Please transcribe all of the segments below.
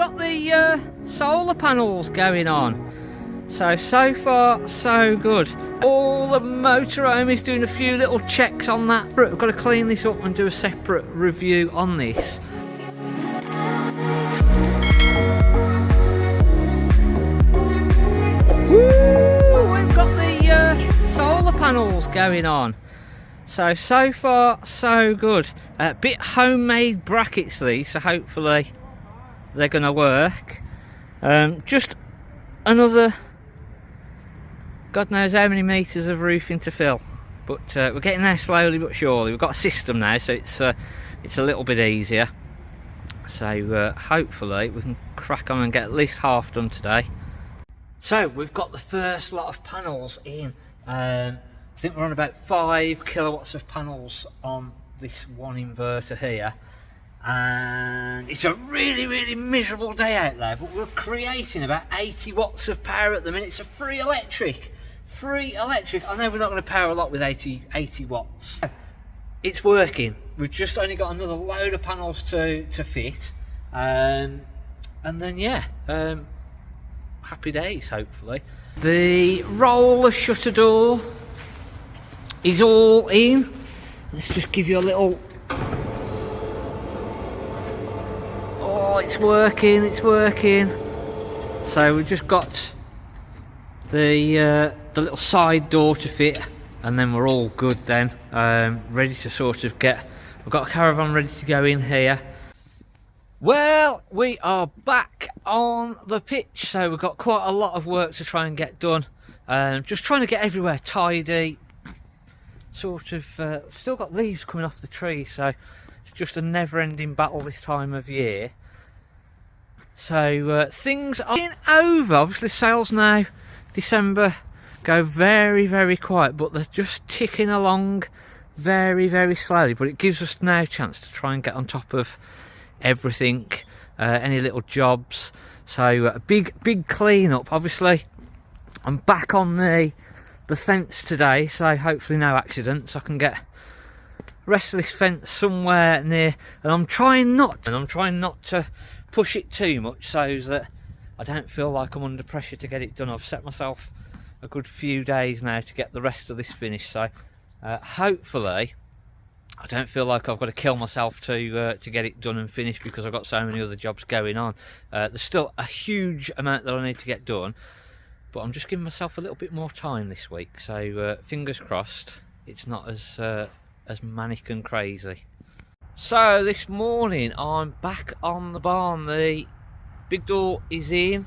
got the solar panels going on. So far so good. All the motorhome is doing a few little checks on that. We've got to clean this up and do a separate review on this. Woo! We've got the solar panels going on. So far so good. A bit homemade brackets these, so hopefully they're going to work. Just another God knows how many metres of roofing to fill, but we're getting there slowly but surely. We've got a system now, so it's a little bit easier. So hopefully we can crack on and get at least half done today. So we've got the first lot of panels in. I think we're on about 5 kilowatts of panels on this one inverter here, and it's a really miserable day out there, but we're creating about 80 watts of power at the minute. It's a free electric. I know we're not going to power a lot with 80 watts. It's working. We've just only got another load of panels to fit, and then yeah, happy days hopefully. The roller shutter door is all in. Let's just give you a little. Oh, it's working. So we've just got the little side door to fit, and then we're all good then, ready to sort of get. We've got a caravan ready to go in here. Well, we are back on the pitch, so we've got quite a lot of work to try and get done. Just trying to get everywhere tidy. Sort of still got leaves coming off the tree, so it's just a never-ending battle this time of year. So things are getting over. Obviously sales now, December, go very quiet, but they're just ticking along very slowly. But it gives us now a chance to try and get on top of everything, any little jobs. So a big clean up. Obviously I'm back on the fence today, so hopefully no accidents. I can get the rest of this fence somewhere near, and I'm trying not to push it too much so that I don't feel like I'm under pressure to get it done. I've set myself a good few days now to get the rest of this finished, so hopefully I don't feel like I've got to kill myself to get it done and finished, because I've got so many other jobs going on. There's still a huge amount that I need to get done, but I'm just giving myself a little bit more time this week, so fingers crossed it's not as manic and crazy. So this morning I'm back on the barn. The big door is in,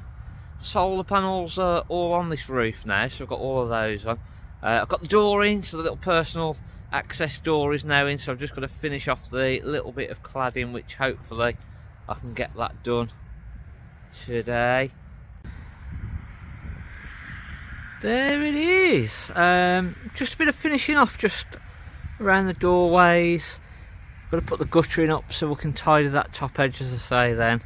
solar panels are all on this roof now, so I've got all of those on. I've got the door in, so the little personal access door is now in, so I've just got to finish off the little bit of cladding, which hopefully I can get that done today. There it is. Just a bit of finishing off just around the doorways. Got to put the guttering up so we can tidy that top edge, as I say then.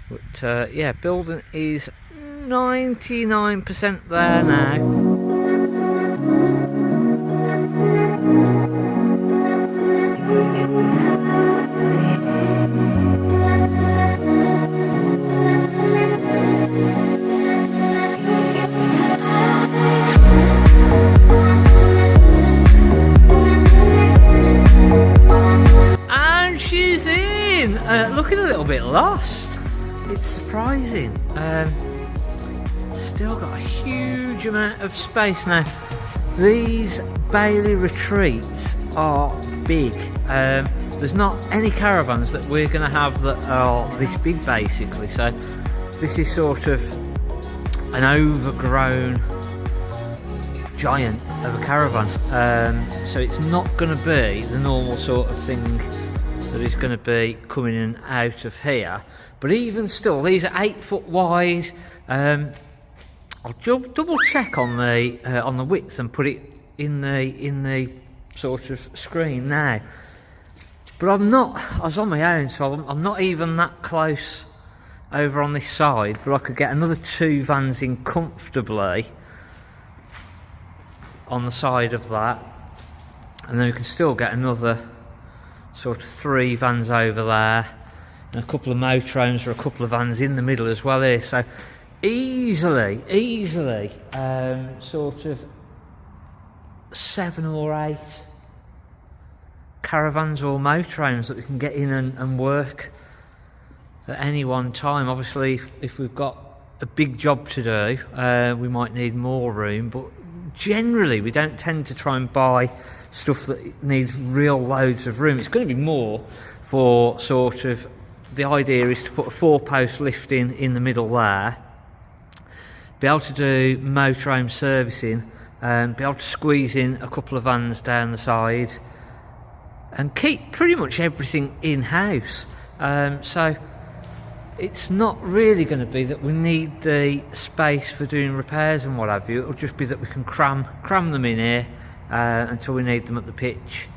But yeah, building is 99% there now. Looking a little bit lost. It's surprising. Still got a huge amount of space now. These Bailey retreats are big. There's not any caravans that we're going to have that are this big, basically. So this is sort of an overgrown giant of a caravan. So it's not going to be the normal sort of thing that is going to be coming in and out of here. But even still, these are 8 foot wide. I'll double check on the width and put it in the sort of screen now. But I was on my own, so I'm not even that close over on this side, but I could get another 2 vans in comfortably on the side of that, and then we can still get another sort of 3 vans over there and a couple of motorhomes or a couple of vans in the middle as well here. So easily sort of 7 or 8 caravans or motorhomes that we can get in and work at any one time. Obviously if we've got a big job to do, we might need more room, but generally we don't tend to try and buy stuff that needs real loads of room. It's going to be more for sort of, the idea is to put a 4-post lift in the middle there, be able to do motorhome servicing, be able to squeeze in a couple of vans down the side and keep pretty much everything in-house. So it's not really going to be that we need the space for doing repairs and what have you. It'll just be that we can cram them in here until we need them at the pitch,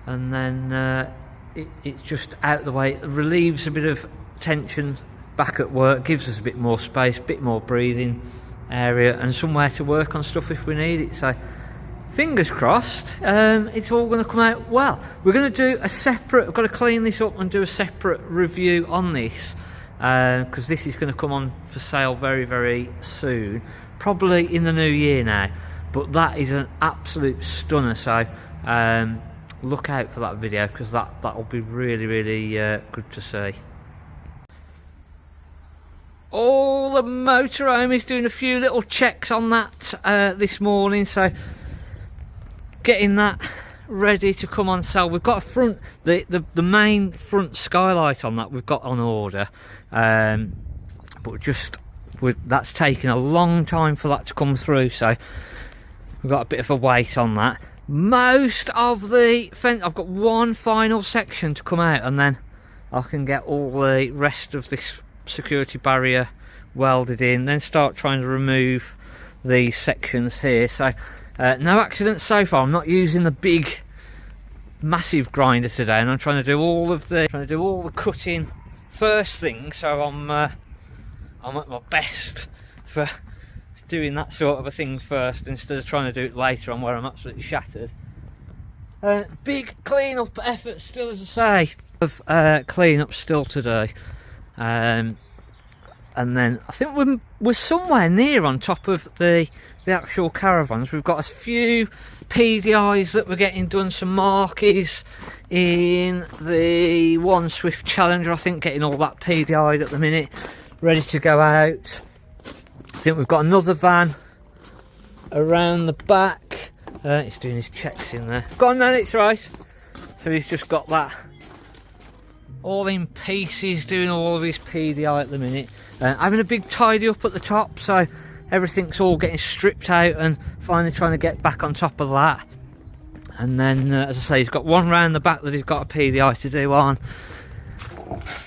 and then it's just out of the way. It relieves a bit of tension back at work, gives us a bit more space, a bit more breathing area, and somewhere to work on stuff if we need it. So fingers crossed, it's all going to come out well. We're going to do a separate, I've got to clean this up and do a separate review on this, because this is going to come on for sale very, very soon, probably in the new year now. But that is an absolute stunner, so look out for that video, because that will be really, really good to see. Oh, the motorhome is doing a few little checks on that this morning, so getting that ready to come on sale. We've got a front, the main front skylight on that we've got on order, but that's taken a long time for that to come through, so we've got a bit of a wait on that. Most of the fence, I've got one final section to come out, and then I can get all the rest of this security barrier welded in, then start trying to remove these sections here. So no accidents so far. I'm not using the big massive grinder today, and I'm trying to do all the cutting first thing, so I'm at my best for doing that sort of a thing first, instead of trying to do it later on where I'm absolutely shattered. Big clean-up effort still, as I say, of clean-up still today. And then I think we're somewhere near on top of the actual caravans. We've got a few PDIs that we're getting done, some marquees in the One Swift Challenger, I think, getting all that PDI'd at the minute, ready to go out. I think we've got another van around the back. He's doing his checks in there. Go on then, it's right. So he's just got that all in pieces, doing all of his PDI at the minute. Having a big tidy up at the top, so everything's all getting stripped out, and finally trying to get back on top of that. And then, as I say, he's got one round the back that he's got a PDI to do on.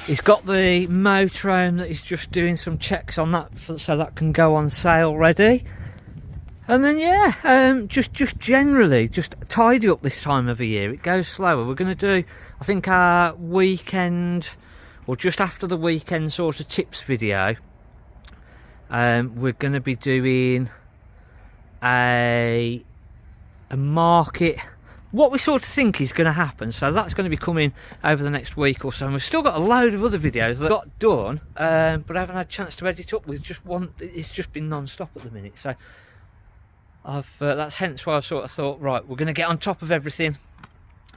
He's got the motorhome that he's just doing some checks on that, so that can go on sale ready. And then yeah, just generally just tidy up this time of the year. It goes slower. We're going to do, I think, our weekend, or just after the weekend sort of tips video. We're going to be doing a market, what we sort of think is going to happen. So that's going to be coming over the next week or so. And we've still got a load of other videos that got done, but I haven't had a chance to edit up with just one. It's just been non-stop at the minute. So that's hence why I sort of thought, right, we're going to get on top of everything,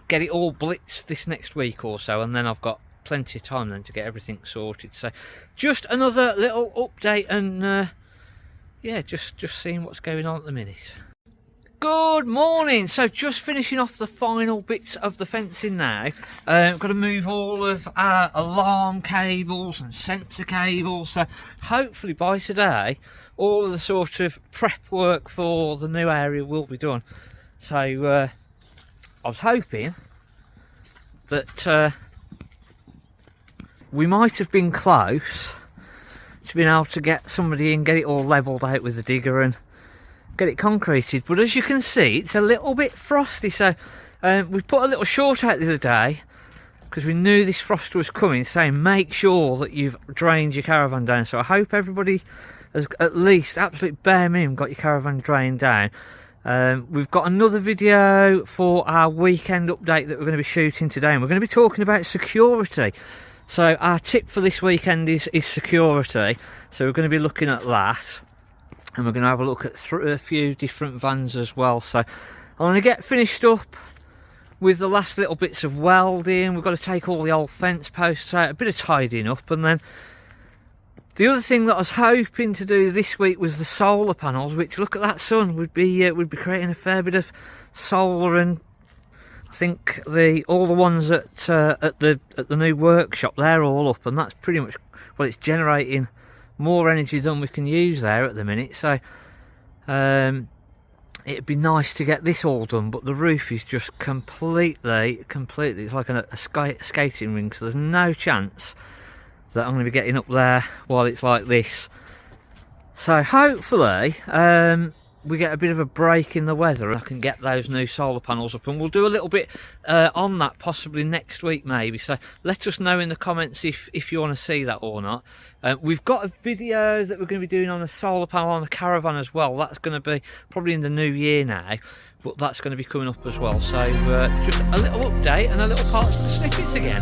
get it all blitzed this next week or so, and then I've got plenty of time then to get everything sorted. So just another little update, and yeah, just seeing what's going on at the minute. Good morning. So just finishing off the final bits of the fencing now. I've got to move all of our alarm cables and sensor cables, so hopefully by today all of the sort of prep work for the new area will be done. So I was hoping that we might have been close to being able to get somebody in, get it all levelled out with the digger and get it concreted, but as you can see, it's a little bit frosty. So we put a little short out the other day because we knew this frost was coming, saying make sure that you've drained your caravan down. So I hope everybody has at least, absolute bare minimum, got your caravan drained down. We've got another video for our weekend update that we're going to be shooting today, and we're going to be talking about security. So our tip for this weekend is security. So we're going to be looking at that, and we're going to have a look at a few different vans as well. So I'm going to get finished up with the last little bits of welding. We've got to take all the old fence posts out, a bit of tidying up, and then the other thing that I was hoping to do this week was the solar panels, which, look at that sun, would be creating a fair bit of solar. And I think all the ones at the new workshop, they're all up, and that's pretty much, well, it's generating more energy than we can use there at the minute. So it'd be nice to get this all done, but the roof is just completely, it's like a skating rink, so there's no chance that I'm going to be getting up there while it's like this. So hopefully we get a bit of a break in the weather and I can get those new solar panels up, and we'll do a little bit on that possibly next week maybe. So let us know in the comments if you want to see that or not. We've got a video that we're going to be doing on a solar panel on the Caravan as well. That's going to be probably in the new year now, but that's going to be coming up as well. So just a little update and a little parts of the snippets again.